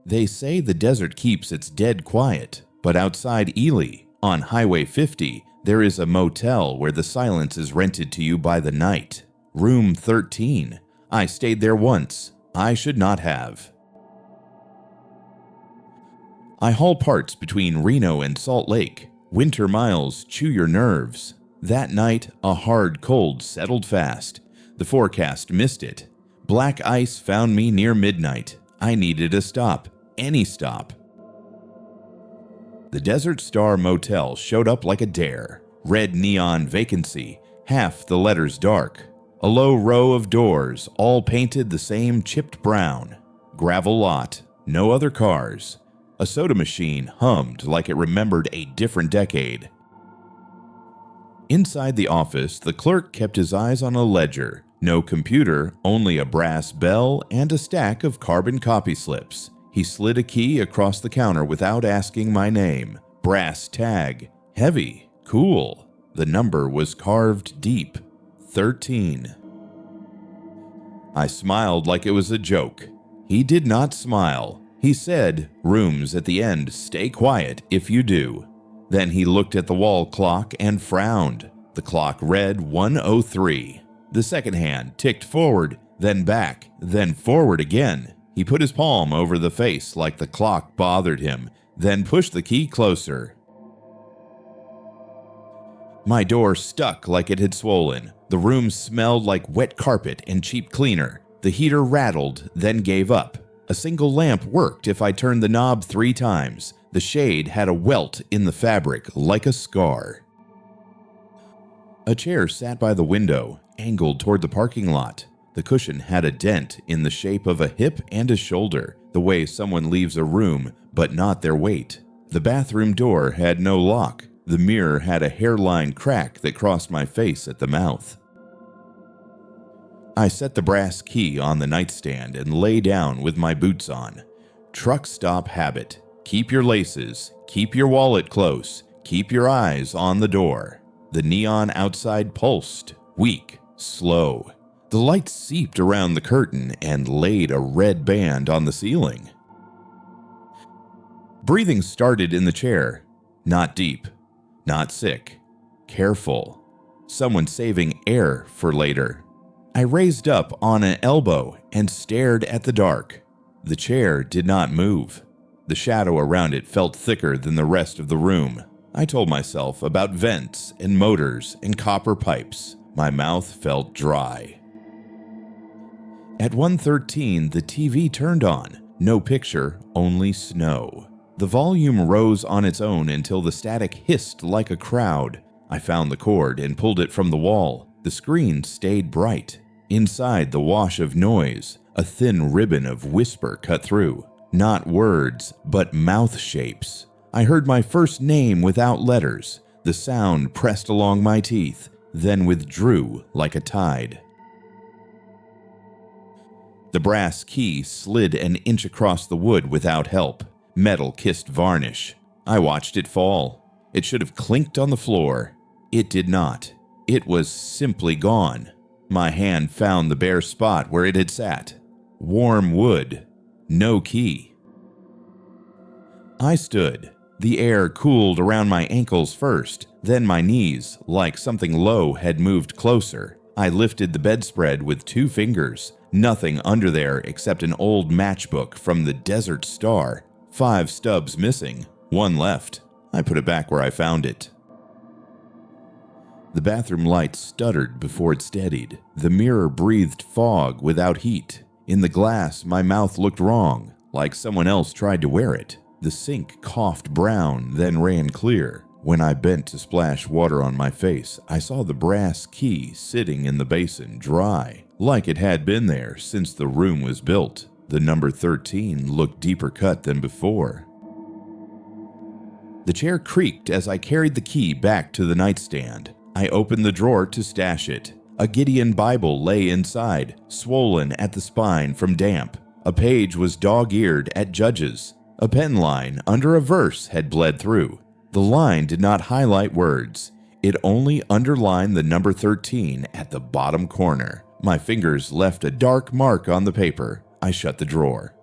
They say the desert keeps its dead quiet, but outside Ely, on Highway 50, there is a motel where the silence is rented to you by the night. Room 13. I stayed there once. I should not have. I haul parts between Reno and Salt Lake. Winter miles chew your nerves. That night, a hard cold settled fast. The forecast missed it. Black ice found me near midnight. I needed a stop. Any stop. The Desert Star Motel showed up like a dare. Red neon vacancy, half the letters dark. A low row of doors, all painted the same chipped brown. Gravel lot, no other cars. A soda machine hummed like it remembered a different decade. Inside the office, the clerk kept his eyes on a ledger. No computer, only a brass bell and a stack of carbon copy slips. He slid a key across the counter without asking my name. Brass tag. Heavy. Cool. The number was carved deep. 13. I smiled like it was a joke. He did not smile. He said, "Rooms at the end, stay quiet if you do." Then he looked at the wall clock and frowned. The clock read 1:03. The second hand ticked forward, then back, then forward again. He put his palm over the face like the clock bothered him, then pushed the key closer. My door stuck like it had swollen. The room smelled like wet carpet and cheap cleaner. The heater rattled, then gave up. A single lamp worked if I turned the knob 3 times. The shade had a welt in the fabric like a scar. A chair sat by the window, angled toward the parking lot. The cushion had a dent in the shape of a hip and a shoulder, the way someone leaves a room, but not their weight. The bathroom door had no lock. The mirror had a hairline crack that crossed my face at the mouth. I set the brass key on the nightstand and lay down with my boots on. Truck stop habit. Keep your laces. Keep your wallet close. Keep your eyes on the door. The neon outside pulsed, weak, slow. The light seeped around the curtain and laid a red band on the ceiling. Breathing started in the chair. Not deep. Not sick. Careful. Someone saving air for later. I raised up on an elbow and stared at the dark. The chair did not move. The shadow around it felt thicker than the rest of the room. I told myself about vents and motors and copper pipes. My mouth felt dry. At 1:13, the TV turned on. No picture, only snow. The volume rose on its own until the static hissed like a crowd. I found the cord and pulled it from the wall. The screen stayed bright. Inside the wash of noise, a thin ribbon of whisper cut through. Not words, but mouth shapes. I heard my first name without letters. The sound pressed along my teeth, then withdrew like a tide. The brass key slid an inch across the wood without help. Metal kissed varnish. I watched it fall. It should have clinked on the floor. It did not. It was simply gone. My hand found the bare spot where it had sat. Warm wood. No key. I stood. The air cooled around my ankles first, then my knees, like something low had moved closer. I lifted the bedspread with 2 fingers. Nothing under there except an old matchbook from the Desert Star. 5 stubs missing. 1 left. I put it back where I found it. The bathroom light stuttered before it steadied. The mirror breathed fog without heat. In the glass, my mouth looked wrong, like someone else tried to wear it. The sink coughed brown, then ran clear. When I bent to splash water on my face, I saw the brass key sitting in the basin, dry, like it had been there since the room was built. The number 13 looked deeper cut than before. The chair creaked as I carried the key back to the nightstand. I opened the drawer to stash it. A Gideon Bible lay inside, swollen at the spine from damp. A page was dog-eared at Judges. A pen line under a verse had bled through. The line did not highlight words. It only underlined the number 13 at the bottom corner. My fingers left a dark mark on the paper. I shut the drawer.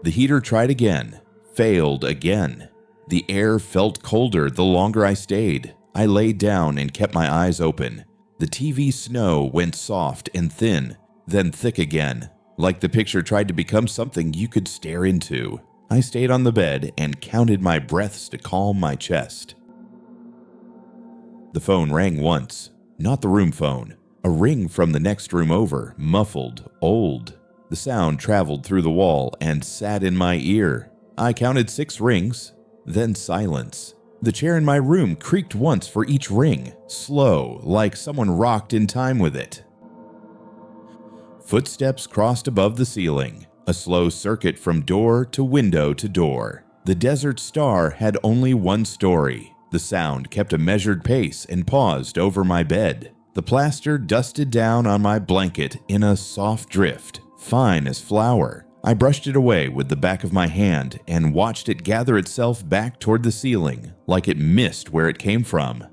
The heater tried again, failed again. The air felt colder the longer I stayed. I laid down and kept my eyes open. The TV snow went soft and thin, then thick again, like the picture tried to become something you could stare into. I stayed on the bed and counted my breaths to calm my chest. The phone rang once, not the room phone. A ring from the next room over, muffled, old. The sound traveled through the wall and sat in my ear. I counted 6 rings, then silence. The chair in my room creaked once for each ring, slow, like someone rocked in time with it. Footsteps crossed above the ceiling, a slow circuit from door to window to door. The Desert Star had only one story. The sound kept a measured pace and paused over my bed. The plaster dusted down on my blanket in a soft drift, fine as flour. I brushed it away with the back of my hand and watched it gather itself back toward the ceiling, like it missed where it came from.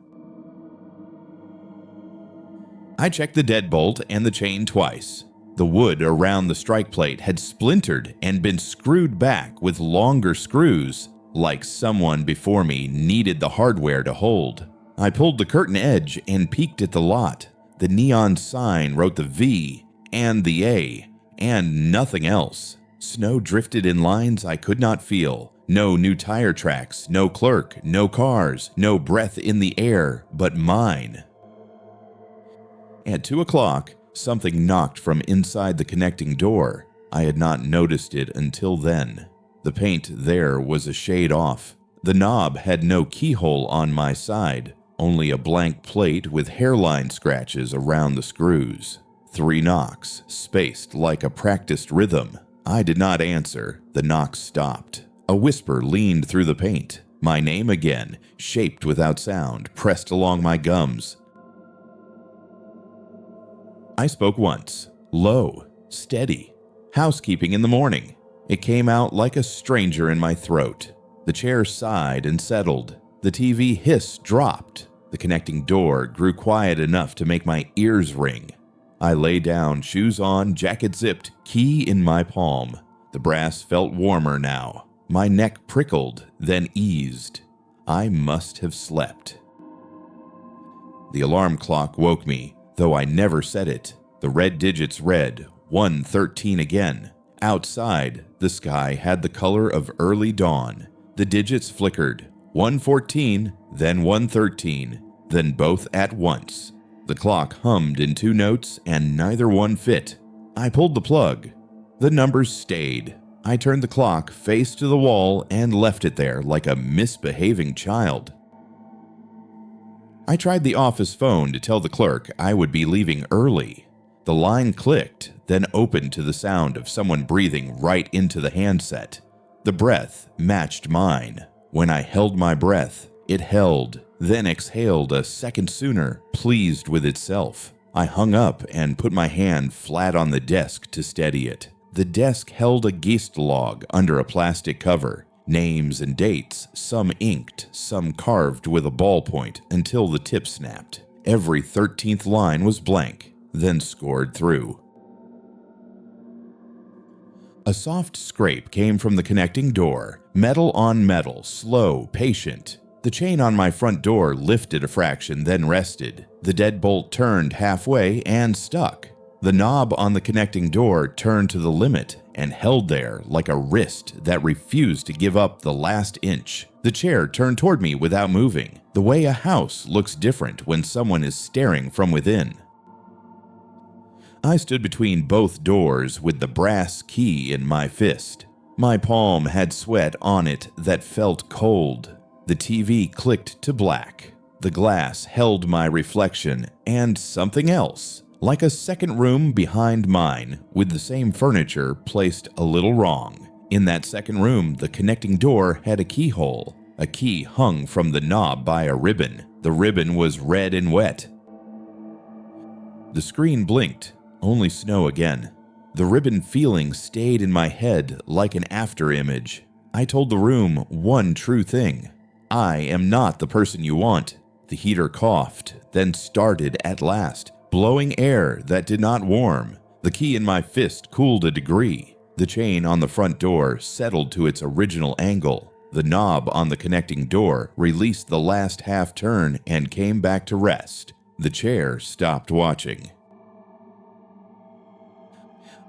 I checked the deadbolt and the chain twice. The wood around the strike plate had splintered and been screwed back with longer screws, like someone before me needed the hardware to hold. I pulled the curtain edge and peeked at the lot. The neon sign wrote the V and the A, and nothing else. Snow drifted in lines I could not feel. No new tire tracks, no clerk, no cars, no breath in the air but mine. At 2 o'clock, something knocked from inside the connecting door. I had not noticed it until then. The paint there was a shade off. The knob had no keyhole on my side, only a blank plate with hairline scratches around the screws. 3 knocks, spaced like a practiced rhythm. I did not answer. The knocks stopped. A whisper leaned through the paint. My name again, shaped without sound, pressed along my gums. I spoke once, low, steady. Housekeeping in the morning. It came out like a stranger in my throat. The chair sighed and settled. The TV hiss dropped. The connecting door grew quiet enough to make my ears ring. I lay down, shoes on, jacket zipped, key in my palm. The brass felt warmer now. My neck prickled, then eased. I must have slept. The alarm clock woke me, though I never said it. The red digits read 1:13 again. Outside, the sky had the color of early dawn. The digits flickered. 1:14, then 1:13, then both at once. The clock hummed in 2 notes and neither one fit. I pulled the plug. The numbers stayed. I turned the clock face to the wall and left it there like a misbehaving child. I tried the office phone to tell the clerk I would be leaving early. The line clicked, then opened to the sound of someone breathing right into the handset. The breath matched mine. When I held my breath, it held, then exhaled a second sooner, pleased with itself. I hung up and put my hand flat on the desk to steady it. The desk held a Geist log under a plastic cover. Names and dates, some inked, some carved with a ballpoint until the tip snapped. Every 13th line was blank, then scored through. A soft scrape came from the connecting door, metal on metal, slow, patient. The chain on my front door lifted a fraction, then rested. The deadbolt turned halfway and stuck. The knob on the connecting door turned to the limit and held there like a wrist that refused to give up the last inch. The chair turned toward me without moving, the way a house looks different when someone is staring from within. I stood between both doors with the brass key in my fist. My palm had sweat on it that felt cold. The TV clicked to black. The glass held my reflection and something else, like a second room behind mine, with the same furniture placed a little wrong. In that second room, the connecting door had a keyhole. A key hung from the knob by a ribbon. The ribbon was red and wet. The screen blinked. Only snow again. The ribbon feeling stayed in my head like an afterimage. I told the room one true thing. I am not the person you want. The heater coughed, then started at last, blowing air that did not warm. The key in my fist cooled a degree. The chain on the front door settled to its original angle. The knob on the connecting door released the last half turn and came back to rest. The chair stopped watching.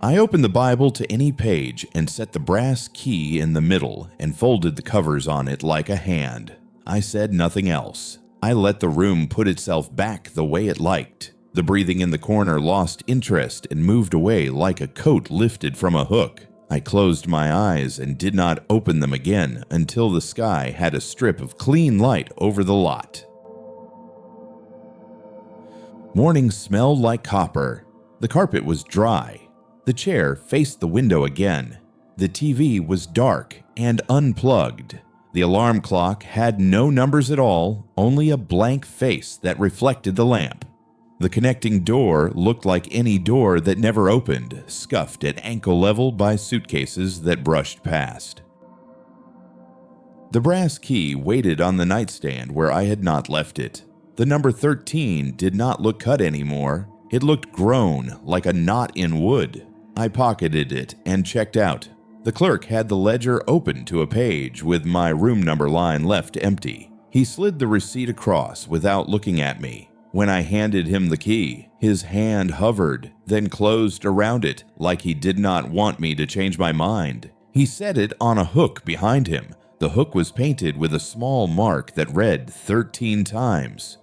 I opened the Bible to any page and set the brass key in the middle and folded the covers on it like a hand. I said nothing else. I let the room put itself back the way it liked. The breathing in the corner lost interest and moved away like a coat lifted from a hook. I closed my eyes and did not open them again until the sky had a strip of clean light over the lot. Morning smelled like copper. The carpet was dry. The chair faced the window again. The TV was dark and unplugged. The alarm clock had no numbers at all, only a blank face that reflected the lamp. The connecting door looked like any door that never opened, scuffed at ankle level by suitcases that brushed past. The brass key waited on the nightstand where I had not left it. The number 13 did not look cut anymore. It looked grown, like a knot in wood. I pocketed it and checked out. The clerk had the ledger open to a page with my room number line left empty. He slid the receipt across without looking at me. When I handed him the key, his hand hovered, then closed around it like he did not want me to change my mind. He set it on a hook behind him. The hook was painted with a small mark that read 13 times.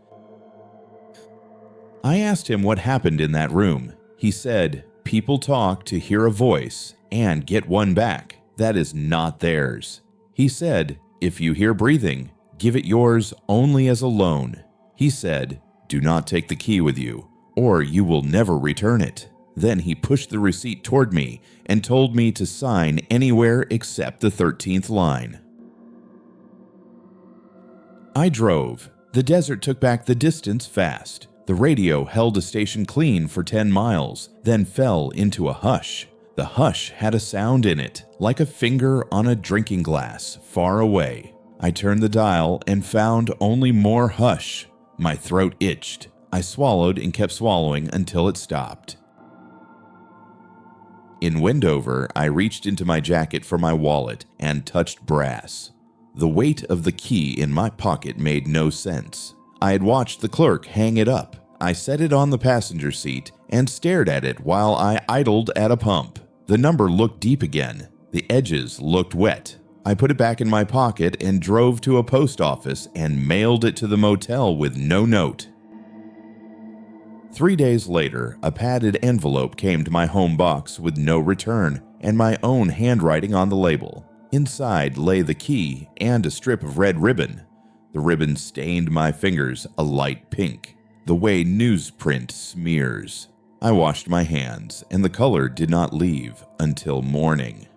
I asked him what happened in that room. He said, "People talk to hear a voice and get one back. That is not theirs." He said, "If you hear breathing, give it yours only as a loan." He said, "Do not take the key with you, or you will never return it." Then he pushed the receipt toward me and told me to sign anywhere except the 13th line. I drove. The desert took back the distance fast. The radio held a station clean for 10 miles, then fell into a hush. The hush had a sound in it, like a finger on a drinking glass, far away. I turned the dial and found only more hush. My throat itched. I swallowed and kept swallowing until it stopped. In Wendover, I reached into my jacket for my wallet and touched brass. The weight of the key in my pocket made no sense. I had watched the clerk hang it up. I set it on the passenger seat and stared at it while I idled at a pump. The number looked deep again. The edges looked wet. I put it back in my pocket and drove to a post office and mailed it to the motel with no note. 3 days later, a padded envelope came to my home box with no return and my own handwriting on the label. Inside lay the key and a strip of red ribbon. The ribbon stained my fingers a light pink, the way newsprint smears. I washed my hands, and the color did not leave until morning.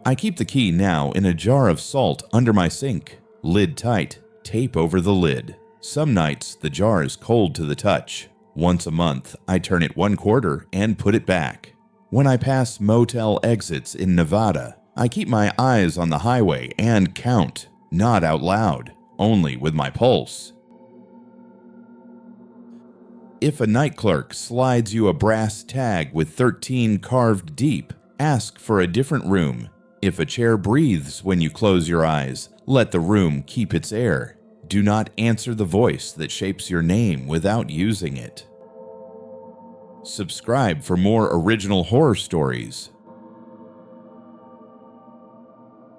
I keep the key now in a jar of salt under my sink, lid tight, tape over the lid. Some nights the jar is cold to the touch. Once a month, I turn it 1/4 and put it back. When I pass motel exits in Nevada, I keep my eyes on the highway and count, not out loud, only with my pulse. If a night clerk slides you a brass tag with 13 carved deep, ask for a different room. If a chair breathes when you close your eyes, let the room keep its air. Do not answer the voice that shapes your name without using it. Subscribe for more original horror stories.